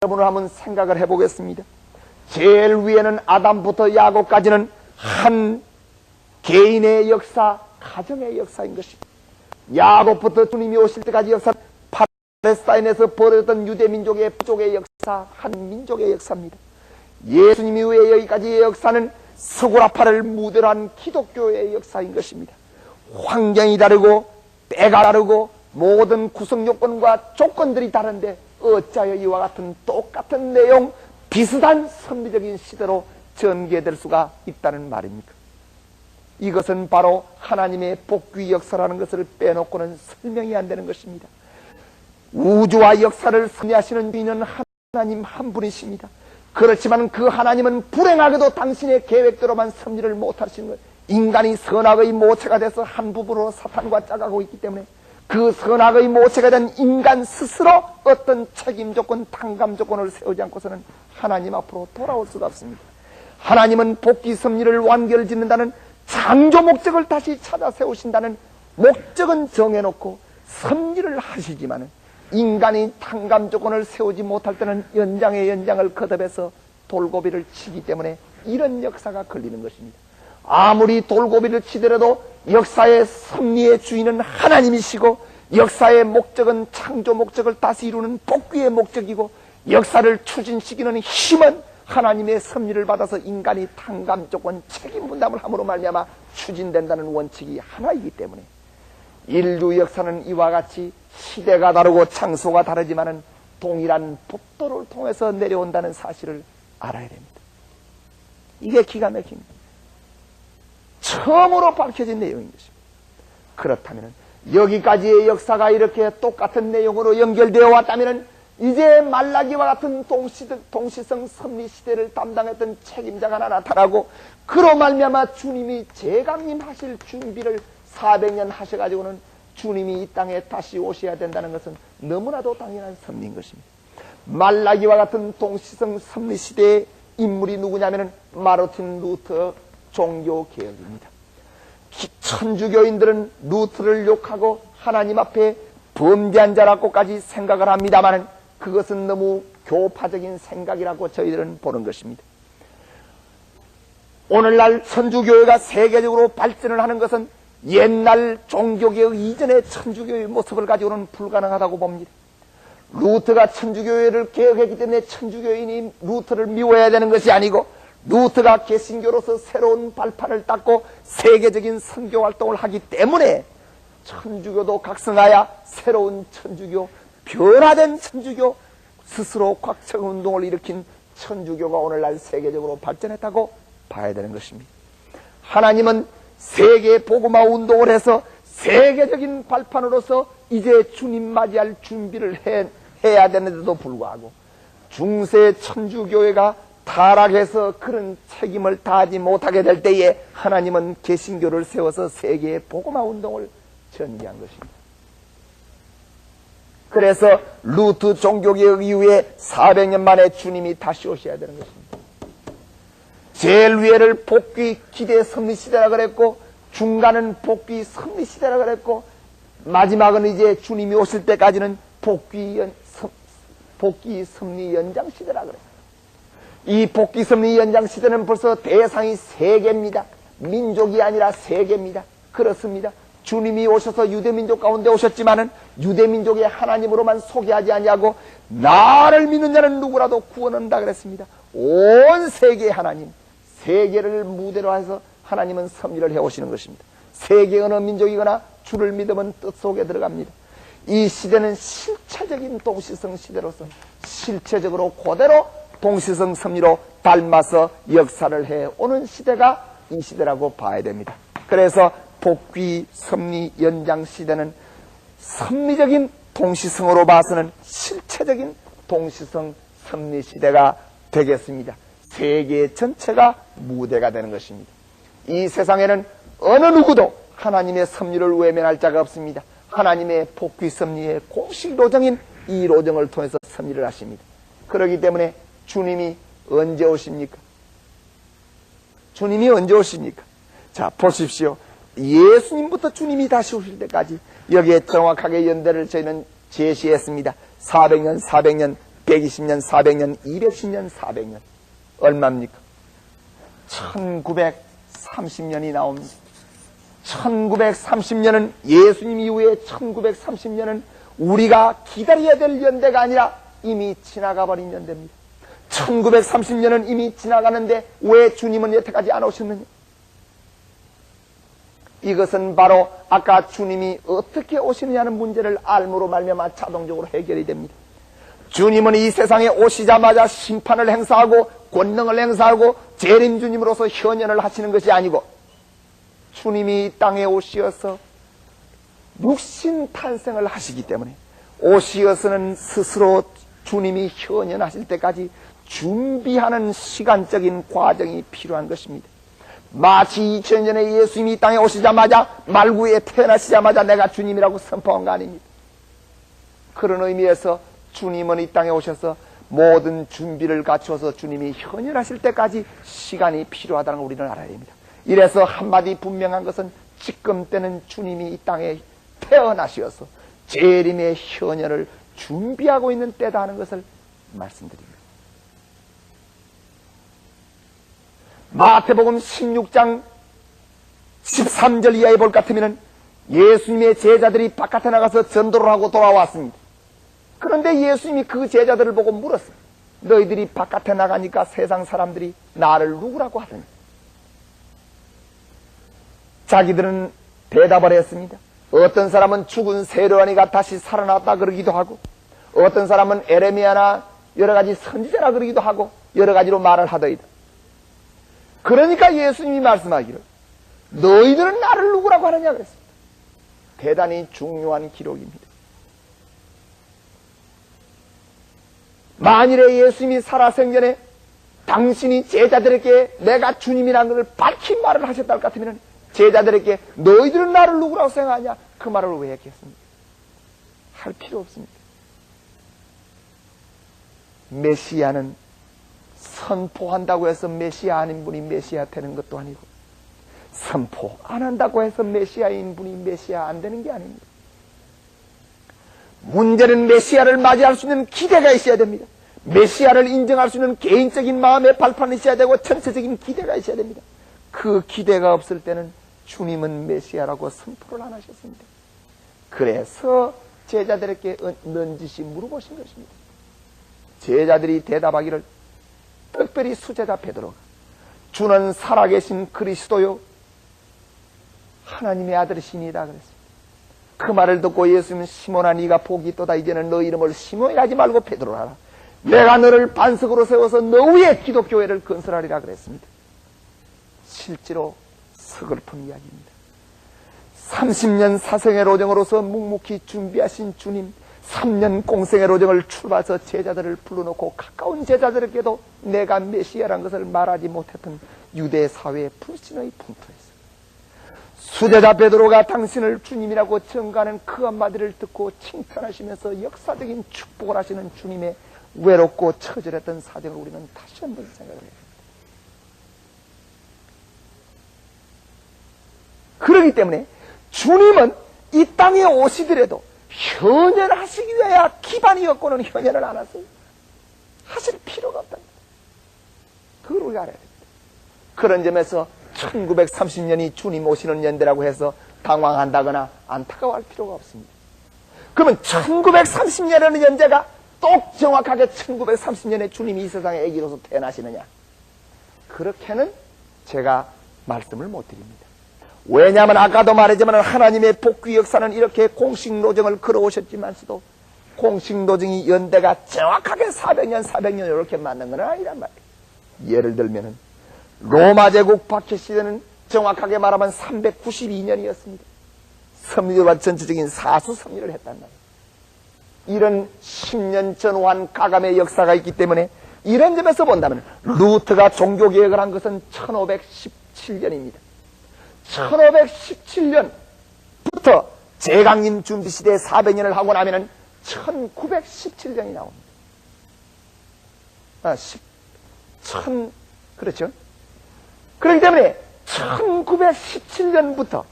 여러분을 한번 생각을 해보겠습니다. 제일 위에는 아담부터 야곱까지는 한 개인의 역사, 가정의 역사인 것입니다. 야곱부터 주님이 오실 때까지 역사, 팔레스타인에서 벌어졌던 유대민족의 부족의 역사, 한 민족의 역사입니다. 예수님 이후에 여기까지의 역사는 스구라파를 무대로 한 기독교의 역사인 것입니다. 환경이 다르고 때가 다르고 모든 구성요건과 조건들이 다른데 어찌하여 이와 같은 똑같은 내용, 비슷한 선비적인 시대로 전개될 수가 있다는 말입니까? 이것은 바로 하나님의 복귀 역사라는 것을 빼놓고는 설명이 안 되는 것입니다. 우주와 역사를 섭리하시는 주인은 하나님 한 분이십니다. 그렇지만 그 하나님은 불행하게도 당신의 계획대로만 섭리를 못하시는 거예요. 인간이 선악의 모체가 돼서 한 부분으로 사탄과 짜가고 있기 때문에 그 선악의 모체가 된 인간 스스로 어떤 책임 조건, 탕감 조건을 세우지 않고서는 하나님 앞으로 돌아올 수가 없습니다. 하나님은 복귀 섭리를 완결짓는다는 창조 목적을 다시 찾아 세우신다는 목적은 정해놓고 섭리를 하시지만은 인간이 탕감 조건을 세우지 못할 때는 연장의 연장을 거듭해서 돌고비를 치기 때문에 이런 역사가 걸리는 것입니다. 아무리 돌고비를 치더라도 역사의 섭리의 주인은 하나님이시고 역사의 목적은 창조 목적을 다시 이루는 복귀의 목적이고 역사를 추진시키는 힘은 하나님의 섭리를 받아서 인간이 탕감 조건 책임 분담을 함으로 말미암아 추진된다는 원칙이 하나이기 때문에 인류 역사는 이와 같이 시대가 다르고 장소가 다르지만은 동일한 법도를 통해서 내려온다는 사실을 알아야 됩니다. 이게 기가 막힙니다. 처음으로 밝혀진 내용인 것입니다. 그렇다면 여기까지의 역사가 이렇게 똑같은 내용으로 연결되어 왔다면 이제 말라기와 같은 동시성 섭리시대를 담당했던 책임자가 하나 나타나고 그로 말미암아 주님이 재강림하실 준비를 400년 하셔가지고는 주님이 이 땅에 다시 오셔야 된다는 것은 너무나도 당연한 섭리인 것입니다. 말라기와 같은 동시성 섭리시대의 인물이 누구냐면 마르틴 루터 종교개혁입니다. 천주교인들은 루터를 욕하고 하나님 앞에 범죄한 자라고까지 생각을 합니다만 그것은 너무 교파적인 생각이라고 저희들은 보는 것입니다. 오늘날 천주교회가 세계적으로 발전을 하는 것은 옛날 종교개혁 이전의 천주교의 모습을 가지고는 불가능하다고 봅니다. 루터가 천주교회를 개혁했기 때문에 천주교인이 루터를 미워해야 되는 것이 아니고 루터가 개신교로서 새로운 발판을 닦고 세계적인 선교 활동을 하기 때문에 천주교도 각성하여 새로운 천주교, 변화된 천주교, 스스로 곽청운동을 일으킨 천주교가 오늘날 세계적으로 발전했다고 봐야 되는 것입니다. 하나님은 세계 복음화 운동을 해서 세계적인 발판으로서 이제 주님 맞이할 준비를 해야 되는데도 불구하고 중세 천주교회가 타락해서 그런 책임을 다하지 못하게 될 때에 하나님은 개신교를 세워서 세계의 복음화 운동을 전개한 것입니다. 그래서 루터 종교개혁 이후에 400년 만에 주님이 다시 오셔야 되는 것입니다. 제일 위에를 복귀 기대 섭리시대라 그랬고 중간은 복귀 섭리시대라 그랬고 마지막은 이제 주님이 오실 때까지는 복귀 섭리 연장시대라 그랬어요. 이 복귀 섭리 연장시대는 벌써 대상이 세계입니다. 민족이 아니라 세계입니다. 그렇습니다. 주님이 오셔서 유대민족 가운데 오셨지만은 유대민족의 하나님으로만 소개하지 아니하고 나를 믿는 자는 누구라도 구원한다 그랬습니다. 온 세계의 하나님, 세계를 무대로 해서 하나님은 섭리를 해오시는 것입니다. 세계 어느 민족이거나 주를 믿으면 뜻 속에 들어갑니다. 이 시대는 실체적인 동시성 시대로서 실체적으로 그대로 동시성 섭리로 닮아서 역사를 해오는 시대가 이 시대라고 봐야 됩니다. 그래서 복귀 섭리 연장 시대는 섭리적인 동시성으로 봐서는 실체적인 동시성 섭리 시대가 되겠습니다. 세계 전체가 무대가 되는 것입니다. 이 세상에는 어느 누구도 하나님의 섭리를 외면할 자가 없습니다. 하나님의 복귀 섭리의 공식 로정인 이 로정을 통해서 섭리를 하십니다. 그렇기 때문에 주님이 언제 오십니까? 주님이 언제 오십니까? 자, 보십시오. 예수님부터 주님이 다시 오실 때까지 여기에 정확하게 연대를 저희는 제시했습니다. 400년 120년, 400년, 210년, 400년. 얼마입니까? 1930년이 나옵니다. 1930년은 예수님 이후에 1930년은 우리가 기다려야 될 연대가 아니라 이미 지나가 버린 연대입니다. 1930년은 이미 지나가는데 왜 주님은 여태까지 안 오셨느냐? 이것은 바로 아까 주님이 어떻게 오시느냐는 문제를 알므로 말미암아 자동적으로 해결이 됩니다. 주님은 이 세상에 오시자마자 심판을 행사하고 권능을 행사하고 재림 주님으로서 현현을 하시는 것이 아니고, 주님이 이 땅에 오시어서 육신 탄생을 하시기 때문에 오시어서는 스스로 주님이 현현하실 때까지 준비하는 시간적인 과정이 필요한 것입니다. 마치 2000년에 예수님이 이 땅에 오시자마자, 말구에 태어나시자마자 내가 주님이라고 선포한 거 아닙니다. 그런 의미에서 주님은 이 땅에 오셔서 모든 준비를 갖추어서 주님이 현현하실 때까지 시간이 필요하다는 걸 우리는 알아야 합니다. 이래서 한마디 분명한 것은 지금 때는 주님이 이 땅에 태어나시어서 재림의 현현을 준비하고 있는 때다 하는 것을 말씀드립니다. 마태복음 16장 13절 이하에 볼 것 같으면 예수님의 제자들이 바깥에 나가서 전도를 하고 돌아왔습니다. 그런데 예수님이 그 제자들을 보고 물었어요. 너희들이 바깥에 나가니까 세상 사람들이 나를 누구라고 하더니, 자기들은 대답을 했습니다. 어떤 사람은 죽은 세례요한이가 다시 살아났다 그러기도 하고, 어떤 사람은 에레미야나 여러 가지 선지자라 그러기도 하고, 여러 가지로 말을 하더이다. 그러니까 예수님이 말씀하기를 너희들은 나를 누구라고 하느냐 그랬습니다. 대단히 중요한 기록입니다. 만일에 예수님이 살아생전에 당신이 제자들에게 내가 주님이라는 것을 밝힌 말을 하셨다 할 것 같으면 제자들에게 너희들은 나를 누구라고 생각하냐, 그 말을 왜 했겠습니까? 할 필요 없습니다. 메시아는 선포한다고 해서 메시아 아닌 분이 메시아 되는 것도 아니고, 선포 안 한다고 해서 메시아인 분이 메시아 안 되는 게 아닙니다. 문제는 메시아를 맞이할 수 있는 기대가 있어야 됩니다. 메시아를 인정할 수 있는 개인적인 마음의 발판이 있어야 되고 전체적인 기대가 있어야 됩니다. 그 기대가 없을 때는 주님은 메시아라고 선포를 안 하셨습니다. 그래서 제자들에게 넌지시 물어보신 것입니다. 제자들이 대답하기를, 특별히 수제자 베드로가 주는 살아계신 그리스도요 하나님의 아들이시니다 그랬습니다. 그 말을 듣고 예수님은 시몬아 네가 복이 있도다. 이제는 너 이름을 시몬이라 하지 말고 베드로라 하라. 내가 너를 반석으로 세워서 너 위에 기독교회를 건설하리라 그랬습니다. 실제로 서글픈 이야기입니다. 30년 사생의 로정으로서 묵묵히 준비하신 주님, 3년 공생의 로정을 출발해서 제자들을 불러놓고 가까운 제자들에게도 내가 메시아란 것을 말하지 못했던 유대 사회의 불신의 풍토에서 수제자 베드로가 당신을 주님이라고 증거하는 그 한마디를 듣고 칭찬하시면서 역사적인 축복을 하시는 주님의 외롭고 처절했던 사정을 우리는 다시 한번 생각을 해야 됩니다. 그렇기 때문에 주님은 이 땅에 오시더라도 현현하시기 위하여 기반이 없고는 현현을 안 하세요. 하실 필요가 없답니다. 그걸 우리가 알아야 됩니다. 그런 점에서 1930년이 주님 오시는 연대라고 해서 당황한다거나 안타까워할 필요가 없습니다. 그러면 1930년이라는 연대가 똑 정확하게 1930년에 주님이 이 세상에 아기로서 태어나시느냐? 그렇게는 제가 말씀을 못 드립니다. 왜냐하면 아까도 말했지만 하나님의 복귀 역사는 이렇게 공식 노정을 걸어오셨지만서도 공식 노정이 연대가 정확하게 400년, 400년 이렇게 맞는 건 아니란 말이에요. 예를 들면은 로마 제국 박해 시대는 정확하게 말하면 392년이었습니다. 섭리와 전체적인 사수 섭리를 했단 말이에요. 이런 10년 전후한 가감의 역사가 있기 때문에 이런 점에서 본다면 루터가 종교개혁을 한 것은 1517년입니다. 1517년부터 제강림 준비시대 400년을 하고 나면은 1917년이 나옵니다. 그렇죠? 그렇기 때문에 1917년부터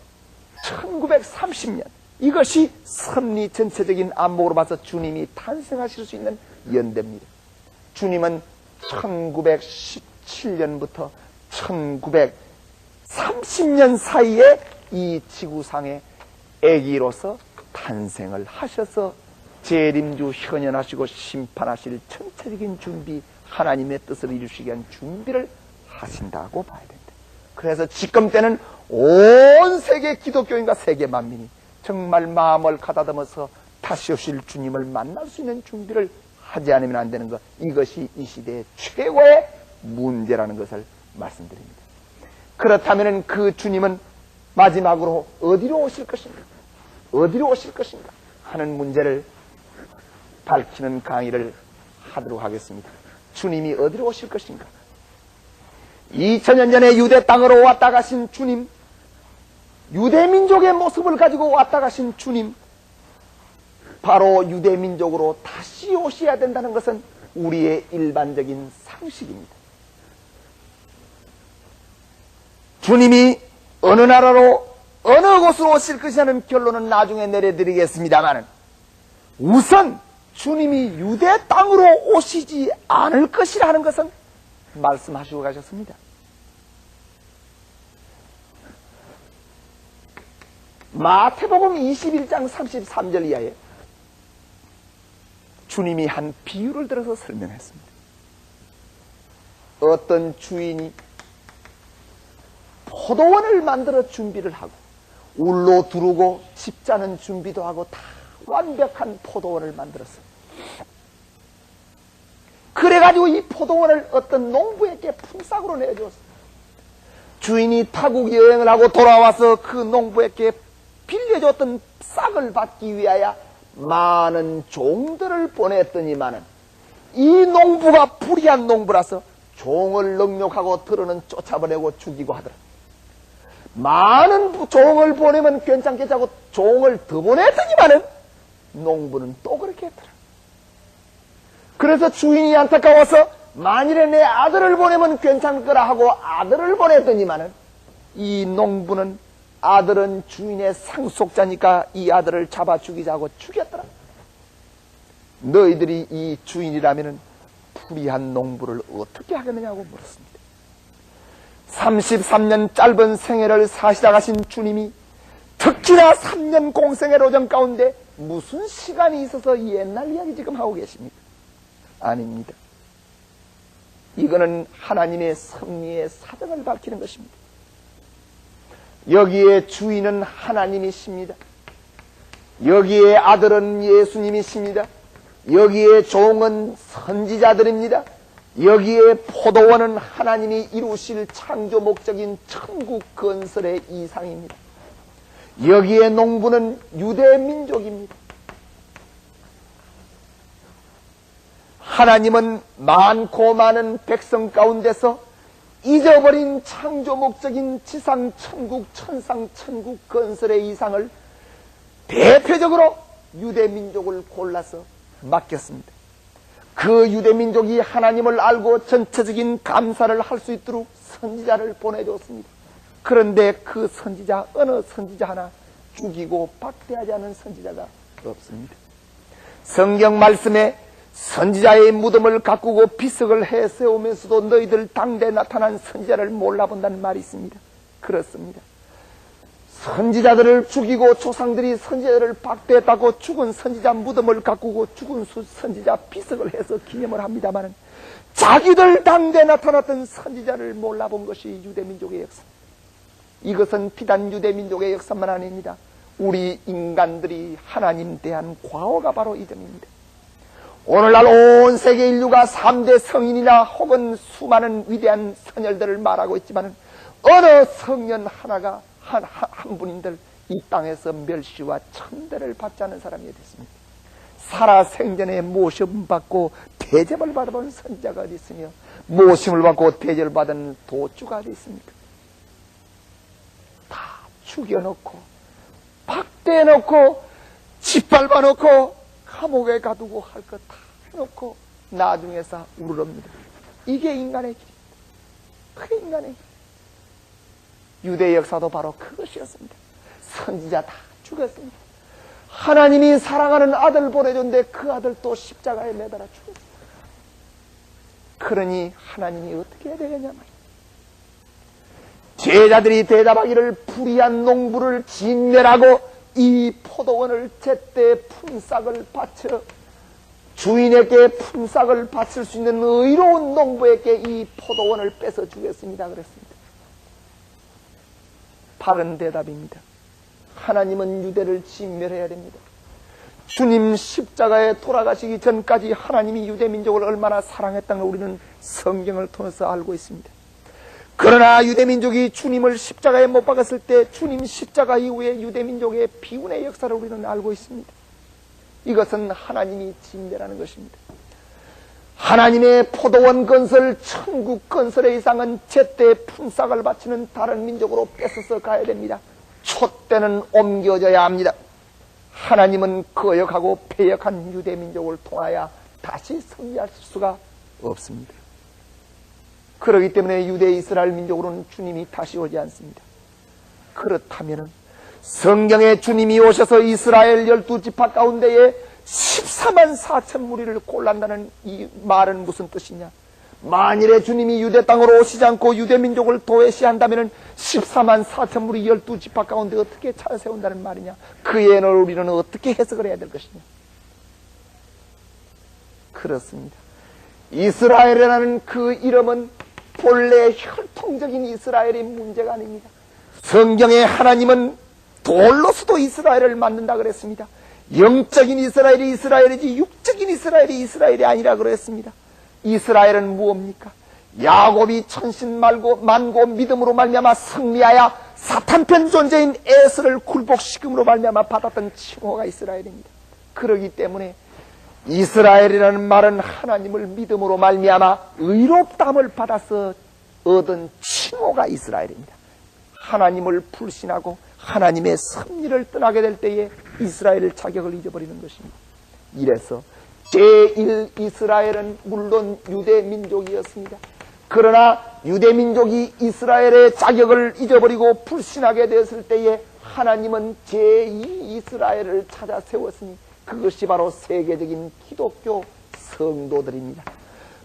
1930년 이것이 섭리 전체적인 안목으로 봐서 주님이 탄생하실 수 있는 연대입니다. 주님은 1917년부터 1930년 사이에 이 지구상에 아기로서 탄생을 하셔서 재림주 현현하시고 심판하실 전체적인 준비, 하나님의 뜻을 이루시기 위한 준비를 하신다고 봐야 된다. 그래서 지금 때는 온 세계 기독교인과 세계 만민이 정말 마음을 가다듬어서 다시 오실 주님을 만날 수 있는 준비를 하지 않으면 안 되는 것, 이것이 이 시대의 최고의 문제라는 것을 말씀드립니다. 그렇다면 그 주님은 마지막으로 어디로 오실 것인가? 어디로 오실 것인가? 하는 문제를 밝히는 강의를 하도록 하겠습니다. 주님이 어디로 오실 것인가? 2000년 전에 유대 땅으로 왔다 가신 주님, 유대민족의 모습을 가지고 왔다 가신 주님, 바로 유대민족으로 다시 오셔야 된다는 것은 우리의 일반적인 상식입니다. 주님이 어느 나라로 어느 곳으로 오실 것이라는 결론은 나중에 내려드리겠습니다만, 우선 주님이 유대 땅으로 오시지 않을 것이라는 것은 말씀하시고 가셨습니다. 마태복음 21장 33절 이하에 주님이 한 비유를 들어서 설명했습니다. 어떤 주인이 포도원을 만들어 준비를 하고 울로 두르고 집 짜는 준비도 하고 다 완벽한 포도원을 만들었어요. 그래가지고 이 포도원을 어떤 농부에게 품삯으로 내주었어요. 주인이 타국 여행을 하고 돌아와서 그 농부에게 빌려줬던 싹을 받기 위하여 많은 종들을 보냈더니만은 이 농부가 불의한 농부라서 종을 능욕하고 들어는 쫓아보내고 죽이고 하더라. 많은 종을 보내면 괜찮겠지 하고 종을 더 보냈더니만은 농부는 또 그렇게 했더라. 그래서 주인이 안타까워서 만일에 내 아들을 보내면 괜찮을 거라 하고 아들을 보냈더니만은 이 농부는 아들은 주인의 상속자니까 이 아들을 잡아 죽이자고 죽였더라. 너희들이 이 주인이라면 불의한 농부를 어떻게 하겠느냐고 물었습니다. 33년 짧은 생애를 사시다 가신 주님이 특히나 3년 공생의 로정 가운데 무슨 시간이 있어서 옛날 이야기 지금 하고 계십니까? 아닙니다. 이거는 하나님의 섭리의 사정을 밝히는 것입니다. 여기에 주인은 하나님이십니다. 여기에 아들은 예수님이십니다. 여기에 종은 선지자들입니다. 여기에 포도원은 하나님이 이루실 창조 목적인 천국 건설의 이상입니다. 여기에 농부는 유대 민족입니다. 하나님은 많고 많은 백성 가운데서 잊어버린 창조 목적인 지상 천국, 천상 천국 건설의 이상을 대표적으로 유대 민족을 골라서 맡겼습니다. 그 유대 민족이 하나님을 알고 전체적인 감사를 할 수 있도록 선지자를 보내줬습니다. 그런데 그 선지자, 어느 선지자 하나 죽이고 박대하지 않은 선지자가 없습니다. 성경 말씀에 선지자의 무덤을 가꾸고 비석을 해 세우면서도 너희들 당대에 나타난 선지자를 몰라본다는 말이 있습니다. 그렇습니다. 선지자들을 죽이고 조상들이 선지자들을 박대했다고 죽은 선지자 무덤을 가꾸고 죽은 선지자 비석을 해서 기념을 합니다만 자기들 당대에 나타났던 선지자를 몰라본 것이 유대민족의 역사. 이것은 비단 유대민족의 역사만 아닙니다. 우리 인간들이 하나님 대한 과오가 바로 이 점입니다. 오늘날 온 세계 인류가 3대 성인이나 혹은 수많은 위대한 선열들을 말하고 있지만 어느 성년 하나가 한 분인들 이 땅에서 멸시와 천대를 받지 않은 사람이 됐습니다. 살아생전에 모심받고 대접을 받아본 선지자가 어디 있으며 모심을 받고 대접을 받은 도주가 어디 있습니까? 다 죽여놓고 박대해놓고 짓밟아놓고 감옥에 가두고 할 것 다 해놓고 나중에서 우르릅니다. 이게 인간의 길입니다. 그게 인간의 길. 유대 역사도 바로 그것이었습니다. 선지자 다 죽였습니다. 하나님이 사랑하는 아들 보내줬는데 그 아들도 십자가에 매달아 죽었어요. 그러니 하나님이 어떻게 해야 되겠냐 말이에요. 제자들이 대답하기를 불의한 농부를 진멸하고 이 포도원을 제때 품삯을 바쳐 주인에게 품삯을 바칠 수 있는 의로운 농부에게 이 포도원을 뺏어 주겠습니다 그랬습니다. 바른 대답입니다. 하나님은 유대를 진멸해야 됩니다. 주님 십자가에 돌아가시기 전까지 하나님이 유대민족을 얼마나 사랑했다는 걸 우리는 성경을 통해서 알고 있습니다. 그러나 유대민족이 주님을 십자가에 못 박았을 때 주님 십자가 이후에 유대민족의 비운의 역사를 우리는 알고 있습니다. 이것은 하나님이 진멸하는 것입니다. 하나님의 포도원 건설, 천국 건설의 이상은 제때 품삯을 바치는 다른 민족으로 뺏어서 가야 됩니다. 촛대는 옮겨져야 합니다. 하나님은 거역하고 패역한 유대민족을 통하여 다시 승리할 수가 없습니다. 그렇기 때문에 유대 이스라엘 민족으로는 주님이 다시 오지 않습니다. 그렇다면 성경에 주님이 오셔서 이스라엘 12지파 가운데에 14만 4천 무리를 골란다는 이 말은 무슨 뜻이냐? 만일에 주님이 유대 땅으로 오시지 않고 유대 민족을 도외시한다면 14만 4천 무리 12지파 가운데 어떻게 차세운다는 말이냐? 그 예를 우리는 어떻게 해석을 해야 될 것이냐? 그렇습니다. 이스라엘이라는 그 이름은 본래 혈통적인 이스라엘의 문제가 아닙니다. 성경에 하나님은 돌로서도 이스라엘을 만든다 그랬습니다. 영적인 이스라엘이 이스라엘이지 육적인 이스라엘이 이스라엘이 아니라 그랬습니다. 이스라엘은 무엇입니까? 야곱이 천신만고 믿음으로 말미암아 승리하여 사탄편 존재인 에서를 굴복시킴으로 말미암아 받았던 칭호가 이스라엘입니다. 그러기 때문에 이스라엘이라는 말은 하나님을 믿음으로 말미암아 의롭다함을 받아서 얻은 칭호가 이스라엘입니다. 하나님을 불신하고 하나님의 섭리를 떠나게 될 때에 이스라엘의 자격을 잊어버리는 것입니다. 이래서 제1 이스라엘은 물론 유대민족이었습니다. 그러나 유대민족이 이스라엘의 자격을 잊어버리고 불신하게 되었을 때에 하나님은 제2 이스라엘을 찾아 세웠으니 그것이 바로 세계적인 기독교 성도들입니다.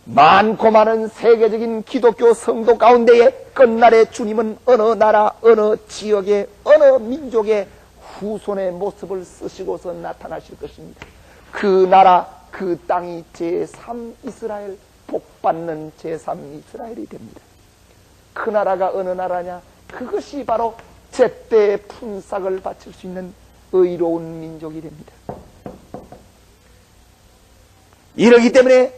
많고 많은 세계적인 기독교 성도 가운데에 끝날에 주님은 어느 나라, 어느 지역의, 어느 민족의 후손의 모습을 쓰시고서 나타나실 것입니다. 그 나라, 그 땅이 제3 이스라엘, 복받는 제3 이스라엘이 됩니다. 그 나라가 어느 나라냐? 그것이 바로 제때 품삯을 바칠 수 있는 의로운 민족이 됩니다. 이러기 때문에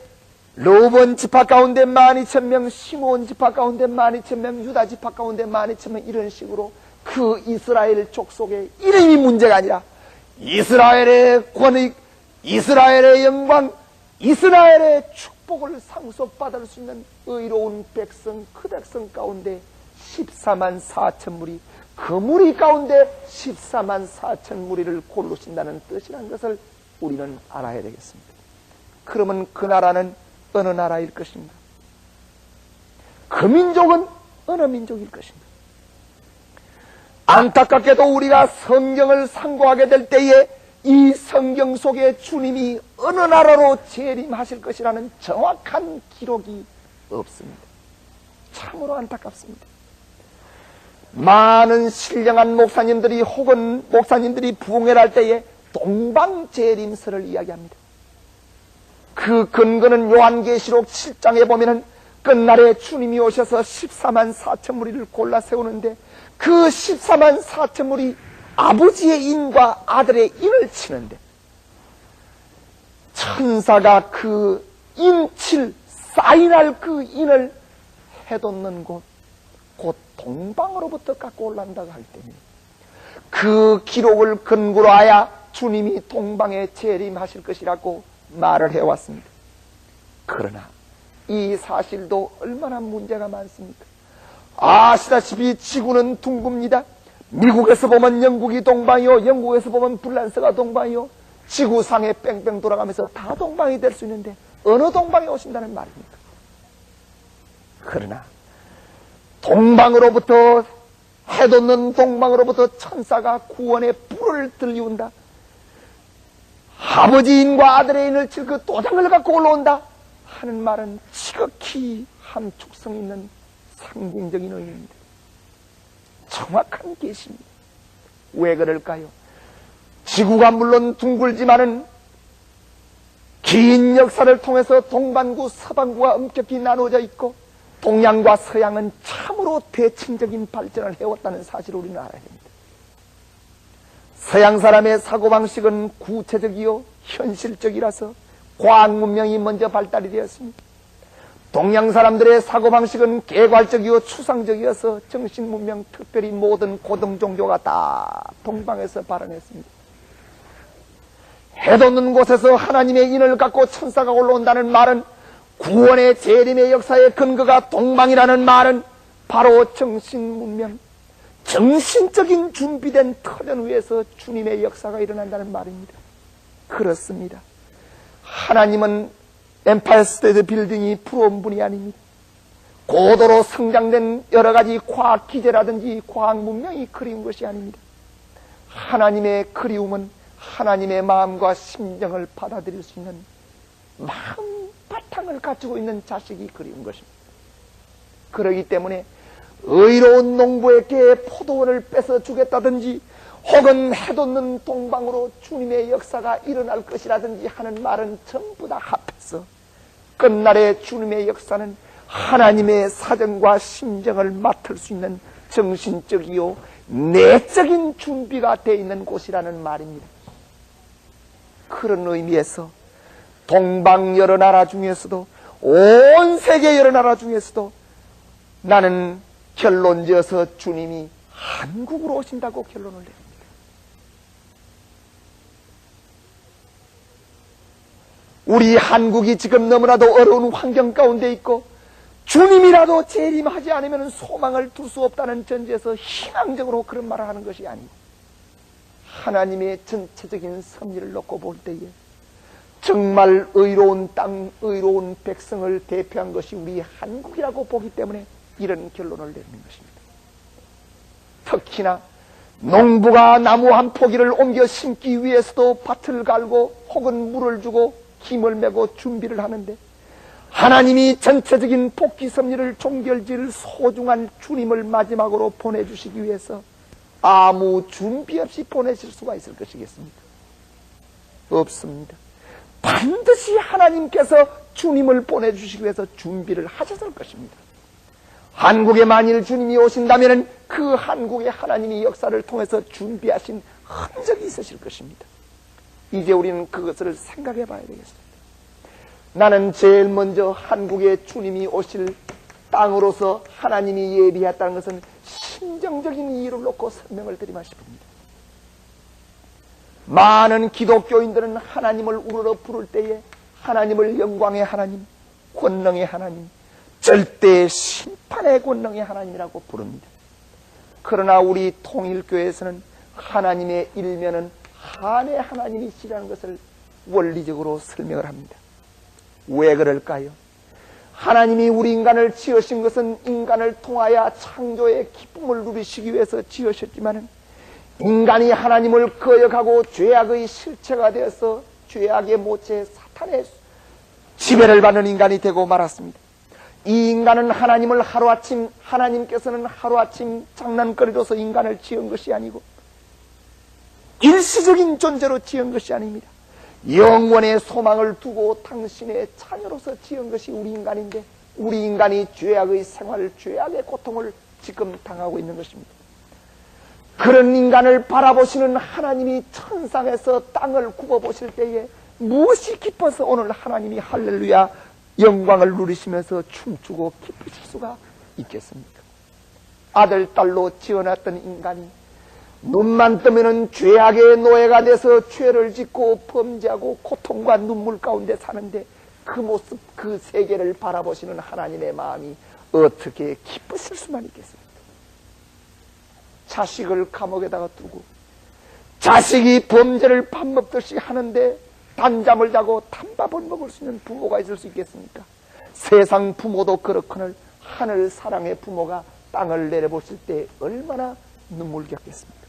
르우본 지파 가운데 12,000명, 시므온 지파 가운데 12,000명, 유다 지파 가운데 12,000명 이런 식으로 그 이스라엘 족속의 이름이 문제가 아니라 이스라엘의 권익, 이스라엘의 영광, 이스라엘의 축복을 상속받을 수 있는 의로운 백성, 그 백성 가운데 14만 4천 무리, 그 무리 가운데 14만 4천 무리를 고르신다는 뜻이라는 것을 우리는 알아야 되겠습니다. 그러면 그 나라는 어느 나라일 것인가? 그 민족은 어느 민족일 것인가? 안타깝게도 우리가 성경을 상고하게 될 때에 이 성경 속에 주님이 어느 나라로 재림하실 것이라는 정확한 기록이 없습니다. 참으로 안타깝습니다. 많은 신령한 목사님들이 혹은 목사님들이 부흥회할 때에 동방재림설을 이야기합니다. 그 근거는 요한계시록 7장에 보면은 끝날에 주님이 오셔서 14만 4천 무리를 골라 세우는데 그 14만 4천 무리 아버지의 인과 아들의 인을 치는데 천사가 그 인칠 사인할 그 인을 해돋는 곳, 곧 동방으로부터 갖고 올라온다고 할 때는 그 기록을 근거로 하여 주님이 동방에 재림하실 것이라고 말을 해왔습니다. 그러나 이 사실도 얼마나 문제가 많습니까? 아시다시피 지구는 둥굽니다. 미국에서 보면 영국이 동방이요, 영국에서 보면 불란서가 동방이요, 지구상에 뺑뺑 돌아가면서 다 동방이 될 수 있는데 어느 동방에 오신다는 말입니까? 그러나 동방으로부터 해돋는 동방으로부터 천사가 구원의 불을 들이운다. 아버지인과 아들의 인을 칠 그 도장을 갖고 올라온다 하는 말은 지극히 함축성 있는 상징적인 의미입니다. 정확한 계시입니다. 왜 그럴까요? 지구가 물론 둥글지만은 긴 역사를 통해서 동반구, 서반구가 엄격히 나누어져 있고 동양과 서양은 참으로 대칭적인 발전을 해왔다는 사실을 우리는 알아야 됩니다. 서양 사람의 사고방식은 구체적이요 현실적이라서 과학 문명이 먼저 발달이 되었습니다. 동양 사람들의 사고방식은 개괄적이요 추상적이어서 정신문명, 특별히 모든 고등 종교가 다 동방에서 발원했습니다. 해돋는 곳에서 하나님의 인을 갖고 천사가 올라온다는 말은 구원의 재림의 역사의 근거가 동방이라는 말은 바로 정신문명, 정신적인 준비된 터전 위에서 주님의 역사가 일어난다는 말입니다. 그렇습니다. 하나님은 엠파이어 스테이트 빌딩이 부러운 분이 아닙니다. 고도로 성장된 여러 가지 과학 기제라든지 과학 문명이 그리운 것이 아닙니다. 하나님의 그리움은 하나님의 마음과 심정을 받아들일 수 있는 마음 바탕을 가지고 있는 자식이 그리운 것입니다. 그러기 때문에 의로운 농부에게 포도원을 뺏어 주겠다든지 혹은 해돋는 동방으로 주님의 역사가 일어날 것이라든지 하는 말은 전부 다 합해서 끝날의 주님의 역사는 하나님의 사정과 심정을 맡을 수 있는 정신적이요 내적인 준비가 되어 있는 곳이라는 말입니다. 그런 의미에서 동방 여러 나라 중에서도 온 세계 여러 나라 중에서도 나는 결론지어서 주님이 한국으로 오신다고 결론을 냅니다. 우리 한국이 지금 너무나도 어려운 환경 가운데 있고 주님이라도 재림하지 않으면 소망을 둘 수 없다는 전제에서 희망적으로 그런 말을 하는 것이 아니고 하나님의 전체적인 섭리를 놓고 볼 때에 정말 의로운 땅, 의로운 백성을 대표한 것이 우리 한국이라고 보기 때문에 이런 결론을 내리는 것입니다. 특히나 농부가 나무 한 포기를 옮겨 심기 위해서도 밭을 갈고 혹은 물을 주고 힘을 메고 준비를 하는데 하나님이 전체적인 복귀 섭리를 종결지을 소중한 주님을 마지막으로 보내주시기 위해서 아무 준비 없이 보내실 수가 있을 것이겠습니까? 없습니다. 반드시 하나님께서 주님을 보내주시기 위해서 준비를 하셨을 것입니다. 한국에 만일 주님이 오신다면 그 한국에 하나님이 역사를 통해서 준비하신 흔적이 있으실 것입니다. 이제 우리는 그것을 생각해 봐야 되겠습니다. 나는 제일 먼저 한국에 주님이 오실 땅으로서 하나님이 예비했다는 것은 심정적인 이유를 놓고 설명을 드리마 싶습니다. 많은 기독교인들은 하나님을 우러러 부를 때에 하나님을 영광의 하나님, 권능의 하나님, 절대 심판의 권능의 하나님이라고 부릅니다. 그러나 우리 통일교회에서는 하나님의 일면은 한의 하나님이시라는 것을 원리적으로 설명을 합니다. 왜 그럴까요? 하나님이 우리 인간을 지으신 것은 인간을 통하여 창조의 기쁨을 누리시기 위해서 지으셨지만 인간이 하나님을 거역하고 죄악의 실체가 되어서 죄악의 모체 사탄의 지배를 받는 인간이 되고 말았습니다. 이 인간은 하나님을 하루아침, 하나님께서는 하루아침 장난거리로서 인간을 지은 것이 아니고 일시적인 존재로 지은 것이 아닙니다. 영원의 소망을 두고 당신의 자녀로서 지은 것이 우리 인간인데 우리 인간이 죄악의 생활, 죄악의 고통을 지금 당하고 있는 것입니다. 그런 인간을 바라보시는 하나님이 천상에서 땅을 굽어보실 때에 무엇이 기뻐서 오늘 하나님이 할렐루야 영광을 누리시면서 춤추고 기쁘실 수가 있겠습니까? 아들, 딸로 지어놨던 인간이 눈만 뜨면은 죄악의 노예가 돼서 죄를 짓고 범죄하고 고통과 눈물 가운데 사는데 그 모습, 그 세계를 바라보시는 하나님의 마음이 어떻게 기쁘실 수만 있겠습니까? 자식을 감옥에다가 두고 자식이 범죄를 밥 먹듯이 하는데 단잠을 자고 단밥을 먹을 수 있는 부모가 있을 수 있겠습니까? 세상 부모도 그렇거늘 하늘 사랑의 부모가 땅을 내려보실 때 얼마나 눈물겹겠습니까?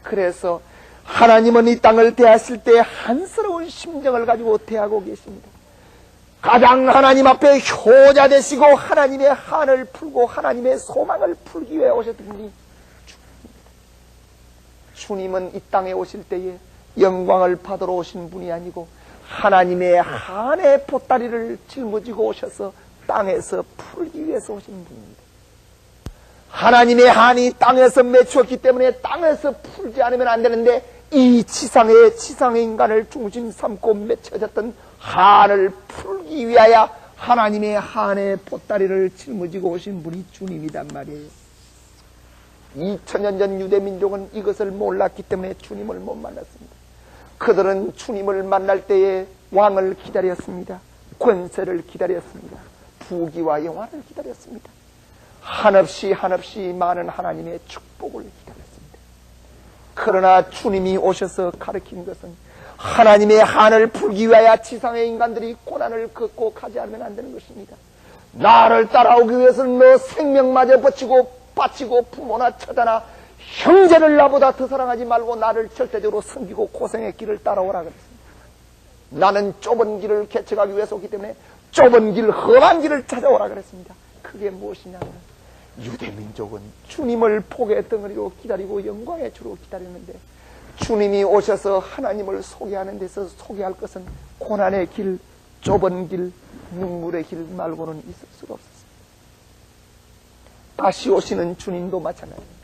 그래서 하나님은 이 땅을 대하실 때 한스러운 심정을 가지고 대하고 계십니다. 가장 하나님 앞에 효자 되시고 하나님의 한을 풀고 하나님의 소망을 풀기 위해 오셨던 분이 주님은 이 땅에 오실 때에 영광을 받으러 오신 분이 아니고 하나님의 한의 보따리를 짊어지고 오셔서 땅에서 풀기 위해서 오신 분입니다. 하나님의 한이 땅에서 맺혔기 때문에 땅에서 풀지 않으면 안 되는데 이 지상의 인간을 중심 삼고 맺혀졌던 한을 풀기 위하여 하나님의 한의 보따리를 짊어지고 오신 분이 주님이란 말이에요. 2000년 전 유대민족은 이것을 몰랐기 때문에 주님을 못 만났습니다. 그들은 주님을 만날 때에 왕을 기다렸습니다. 권세를 기다렸습니다. 부귀와 영화를 기다렸습니다. 한없이 많은 하나님의 축복을 기다렸습니다. 그러나 주님이 오셔서 가르친 것은 하나님의 한을 풀기 위하여 지상의 인간들이 고난을 겪고 가지 않으면 안 되는 것입니다. 나를 따라오기 위해서는 너 생명마저 바치고 부모나 처자나 형제를 나보다 더 사랑하지 말고 나를 절대적으로 섬기고 고생의 길을 따라오라 그랬습니다. 나는 좁은 길을 개척하기 위해서 오기 때문에 좁은 길, 험한 길을 찾아오라 그랬습니다. 그게 무엇이냐면 유대민족은 주님을 복의 덩어리로 기다리고 영광의 주로 기다렸는데 주님이 오셔서 하나님을 소개하는 데서 소개할 것은 고난의 길, 좁은 길, 눈물의 길 말고는 있을 수가 없었습니다. 다시 오시는 주님도 마찬가지입니다.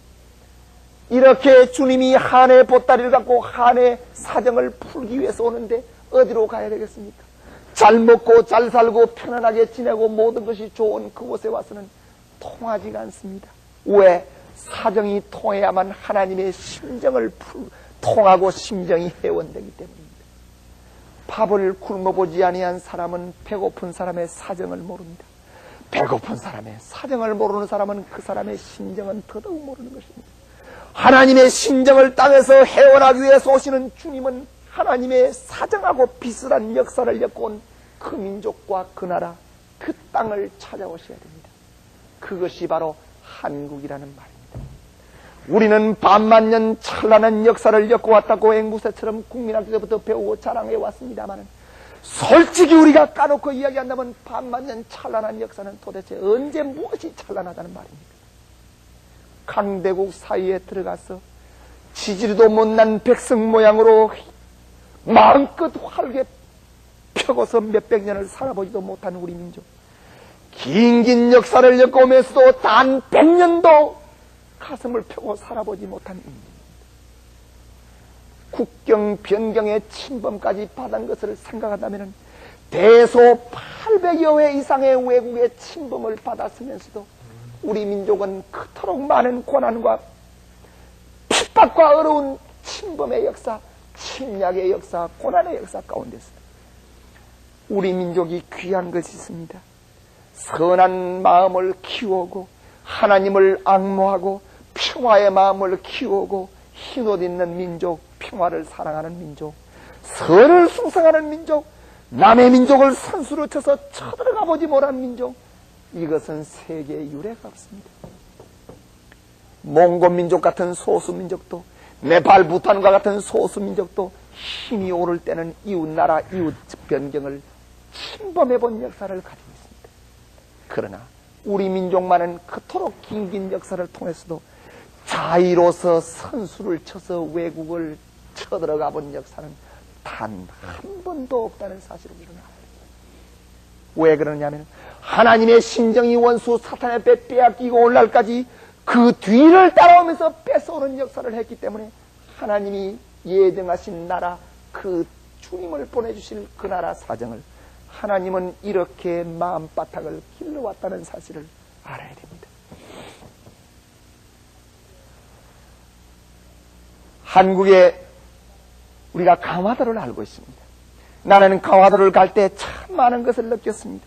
이렇게 주님이 한의 보따리를 갖고 한의 사정을 풀기 위해서 오는데 어디로 가야 되겠습니까? 잘 먹고 잘 살고 편안하게 지내고 모든 것이 좋은 그곳에 와서는 통하지가 않습니다. 왜? 사정이 통해야만 하나님의 심정을 통하고 심정이 회원되기 때문입니다. 밥을 굶어보지 아니한 사람은 배고픈 사람의 사정을 모릅니다. 배고픈 사람의 사정을 모르는 사람은 그 사람의 심정은 더더욱 모르는 것입니다. 하나님의 심정을 땅에서 회원하기 위해서 오시는 주님은 하나님의 사정하고 비슷한 역사를 겪어온 그 민족과 그 나라, 그 땅을 찾아오셔야 됩니다. 그것이 바로 한국이라는 말입니다. 우리는 반만년 찬란한 역사를 겪어왔다고 앵무새처럼 국민학교 때부터 배우고 자랑해 왔습니다만 솔직히 우리가 까놓고 이야기한다면 반만년 찬란한 역사는 도대체 언제 무엇이 찬란하다는 말입니까? 강대국 사이에 들어가서 지지리도 못난 백성 모양으로 마음껏 활게 펴고서 몇백 년을 살아보지도 못한 우리 민족, 긴 역사를 겪어오면서도 단 100년도 가슴을 펴고 살아보지 못한 민족, 국경 변경의 침범까지 받은 것을 생각한다면 대소 800여 회 이상의 외국의 침범을 받았으면서도 우리 민족은 그토록 많은 고난과 핍박과 어려운 침범의 역사, 침략의 역사, 고난의 역사 가운데서 우리 민족이 귀한 것이 있습니다. 선한 마음을 키우고 하나님을 앙모하고 평화의 마음을 키우고 흰옷 입는 민족, 평화를 사랑하는 민족, 선을 숭상하는 민족, 남의 민족을 선수로 쳐서 쳐들어가 보지 못한 민족, 이것은 세계에 유례가 없습니다. 몽고 민족 같은 소수민족도, 네팔, 부탄과 같은 소수민족도 힘이 오를 때는 이웃나라, 이웃 변경을 침범해본 역사를 가지고 있습니다. 그러나 우리 민족만은 그토록 긴 역사를 통해서도 자의로서 선수를 쳐서 외국을 쳐들어가 본 역사는 단 한 번도 없다는 사실을 우리는 알아야 됩니다. 왜 그러냐면 하나님의 심정이 원수 사탄의 배 빼앗기고 오늘날까지 그 뒤를 따라오면서 뺏어오는 역사를 했기 때문에 하나님이 예정하신 나라, 그 주님을 보내주실 그 나라 사정을 하나님은 이렇게 마음바닥을 길러왔다는 사실을 알아야 됩니다. 한국에 우리가 강화도를 알고 있습니다. 나는 강화도를 갈 때 참 많은 것을 느꼈습니다.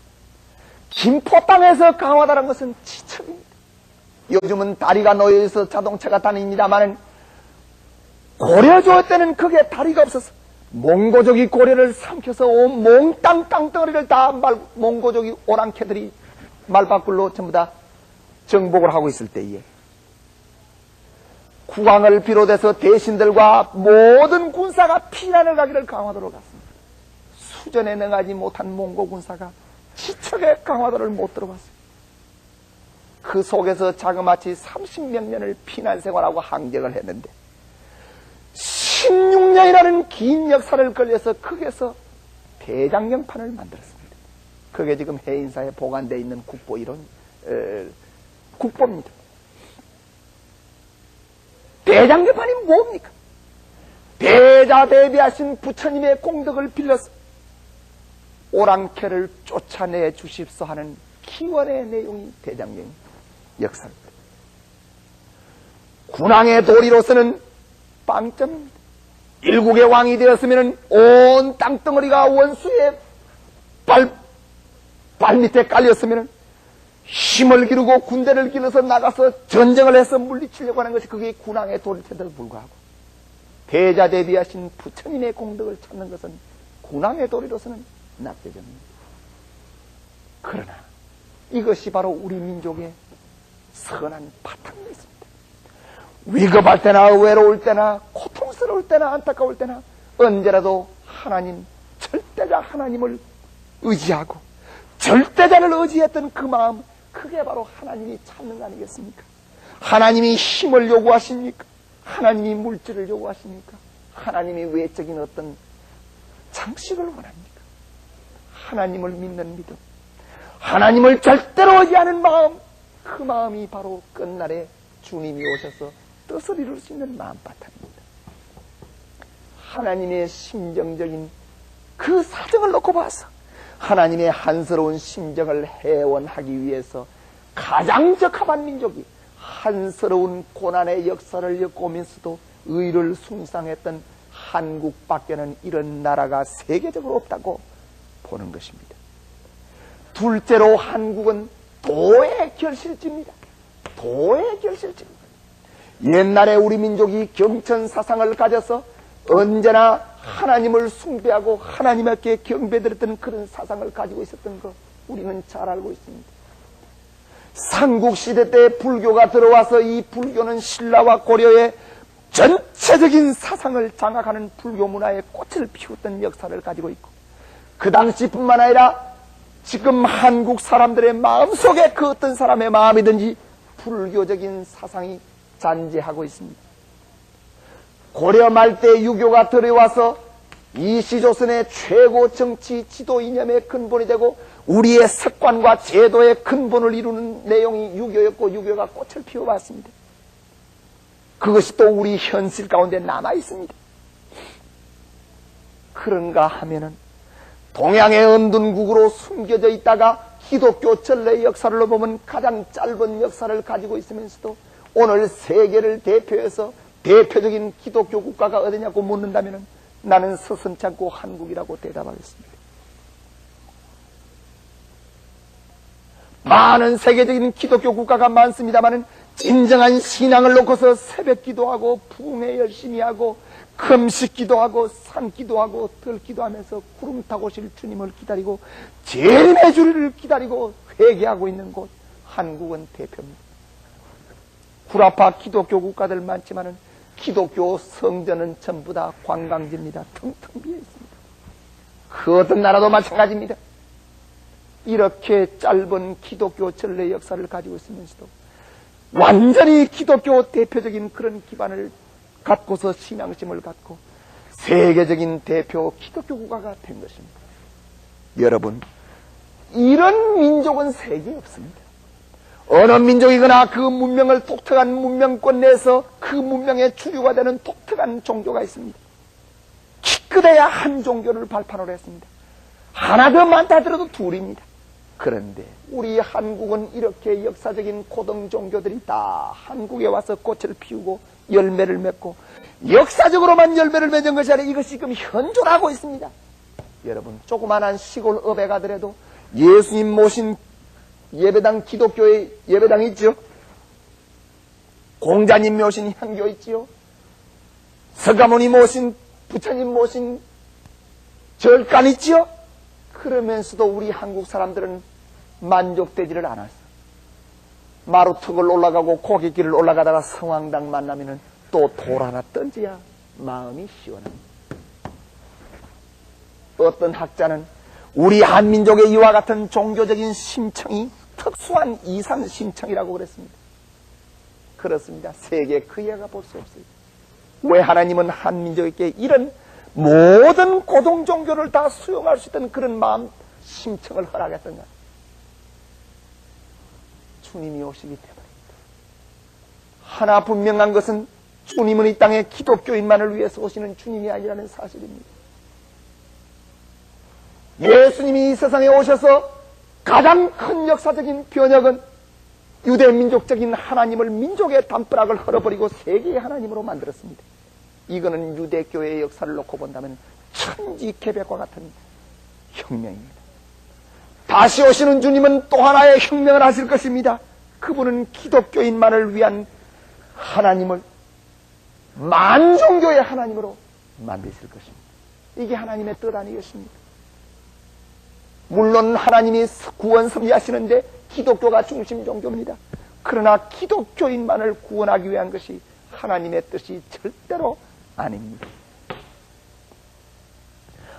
김포 땅에서 강화도라는 것은 지척입니다. 요즘은 다리가 놓여서 자동차가 다닙니다만 고려조 때는 그게 다리가 없어서 몽고족이 고려를 삼켜서 온 몽땅 땅덩어리를 다 몽고족이 오랑캐들이 말바꿀로 전부 다 정복을 하고 있을 때에 국왕을 비롯해서 대신들과 모든 군사가 피난을 가기를 강화도로 갔습니다. 수전에 능하지 못한 몽고 군사가 지척에 강화도를 못 들어갔어요. 그 속에서 자그마치 30몇 년을 피난 생활하고 항쟁을 했는데 16년이라는 긴 역사를 걸려서 거기에서 대장경판을 만들었습니다. 그게 지금 해인사에 보관되어 있는 국보 이론 국보입니다. 대장경판이 뭡니까? 대자대비하신 부처님의 공덕을 빌려서 오랑캐를 쫓아내 주십소 하는 기원의 내용이 대장경 역사입니다. 군왕의 도리로서는 빵점입니다. 일국의 왕이 되었으면 온 땅덩어리가 원수의 발밑에 깔렸으면 힘을 기르고 군대를 길러서 나가서 전쟁을 해서 물리치려고 하는 것이 그게 군왕의 도리인데도 불구하고 대자대비하신 부처님의 공덕을 찾는 것은 군왕의 도리로서는 낙제점입니다. 그러나 이것이 바로 우리 민족의 선한 바탕이 있습니다. 위급할 때나 외로울 때나 고통스러울 때나 안타까울 때나 언제라도 하나님, 절대자 하나님을 의지하고 절대자를 의지했던 그 마음, 그게 바로 하나님이 찾는 거 아니겠습니까? 하나님이 힘을 요구하십니까? 하나님이 물질을 요구하십니까? 하나님이 외적인 어떤 장식을 원합니까? 하나님을 믿는 믿음, 하나님을 절대로 의지하는 마음, 그 마음이 바로 끝날에 주님이 오셔서 뜻을 이룰 수 있는 마음바탕입니다. 하나님의 심정적인 그 사정을 놓고 봐서 하나님의 한스러운 심정을 해원하기 위해서 가장 적합한 민족이 한스러운 고난의 역사를 겪으면서도 의를 숭상했던 한국밖에는 이런 나라가 세계적으로 없다고 보는 것입니다. 둘째로 한국은 도의 결실지입니다. 도의 결실지입니다. 옛날에 우리 민족이 경천사상을 가져서 언제나 하나님을 숭배하고 하나님께 경배드렸던 그런 사상을 가지고 있었던 것 우리는 잘 알고 있습니다. 삼국시대 때 불교가 들어와서 이 불교는 신라와 고려의 전체적인 사상을 장악하는 불교 문화의 꽃을 피웠던 역사를 가지고 있고 그 당시뿐만 아니라 지금 한국 사람들의 마음속에 그 어떤 사람의 마음이든지 불교적인 사상이 잔재하고 있습니다. 고려 말 때 유교가 들어와서 이 시조선의 최고 정치 지도 이념의 근본이 되고 우리의 습관과 제도의 근본을 이루는 내용이 유교였고 유교가 꽃을 피워왔습니다. 그것이 또 우리 현실 가운데 남아 있습니다. 그런가 하면은 동양의 은둔국으로 숨겨져 있다가 기독교 전례의 역사를 보면 가장 짧은 역사를 가지고 있으면서도 오늘 세계를 대표해서 대표적인 기독교 국가가 어디냐고 묻는다면 나는 서슴지 않고 한국이라고 대답하겠습니다. 많은 세계적인 기독교 국가가 많습니다만 진정한 신앙을 놓고서 새벽 기도하고 부흥회 열심히 하고 금식 기도하고 산 기도하고 들 기도하면서 구름 타고 오실 주님을 기다리고 재림의 주를 기다리고 회개하고 있는 곳 한국은 대표입니다. 구라파 기독교 국가들 많지만은 기독교 성전은 전부 다 관광지입니다. 텅텅 비어 있습니다. 그 어떤 나라도 마찬가지입니다. 이렇게 짧은 기독교 전례 역사를 가지고 있으면서도 완전히 기독교 대표적인 그런 기반을 갖고서 신앙심을 갖고 세계적인 대표 기독교 국가가 된 것입니다. 여러분, 이런 민족은 세계에 없습니다. 어느 민족이거나 그 문명을 독특한 문명권 내에서 그 문명의 주류가 되는 독특한 종교가 있습니다. 기껏해야 한 종교를 발판으로 했습니다. 하나 더 많다 하더라도 둘입니다. 그런데 우리 한국은 이렇게 역사적인 고등 종교들이 다 한국에 와서 꽃을 피우고 열매를 맺고 역사적으로만 열매를 맺은 것이 아니라 이것이 지금 현존하고 있습니다. 여러분, 조그만한 시골 읍에 가더라도 예수님 모신 예배당, 기독교의 예배당이 있죠. 공자님 모신 향교 있지요. 서가모니 모신, 부처님 모신 절간 있지요. 그러면서도 우리 한국 사람들은 만족되지를 않았어. 마루턱을 올라가고 고깃길을 올라가다가 성황당 만나면은 또 돌 하나 던져야 마음이 시원합니다. 어떤 학자는 우리 한민족의 이와 같은 종교적인 심청이 특수한 이상 심청이라고 그랬습니다. 그렇습니다. 세계 그 이하가 볼 수 없어요. 왜 하나님은 한민족에게 이런 모든 고동 종교를 다 수용할 수 있던 그런 마음 심청을 허락했던가? 주님이 오시기 때문입니다. 하나 분명한 것은 주님은 이 땅에 기독교인만을 위해서 오시는 주님이 아니라는 사실입니다. 예수님이 이 세상에 오셔서 가장 큰 역사적인 변혁은 유대민족적인 하나님을 민족의 담벼락을 헐어버리고 세계의 하나님으로 만들었습니다. 이거는 유대교회의 역사를 놓고 본다면 천지개벽과 같은 혁명입니다. 다시 오시는 주님은 또 하나의 혁명을 하실 것입니다. 그분은 기독교인만을 위한 하나님을 만종교의 하나님으로 만드실 것입니다. 이게 하나님의 뜻 아니겠습니까? 물론 하나님이 구원 섭리하시는데 기독교가 중심 종교입니다. 그러나 기독교인만을 구원하기 위한 것이 하나님의 뜻이 절대로 아닙니다.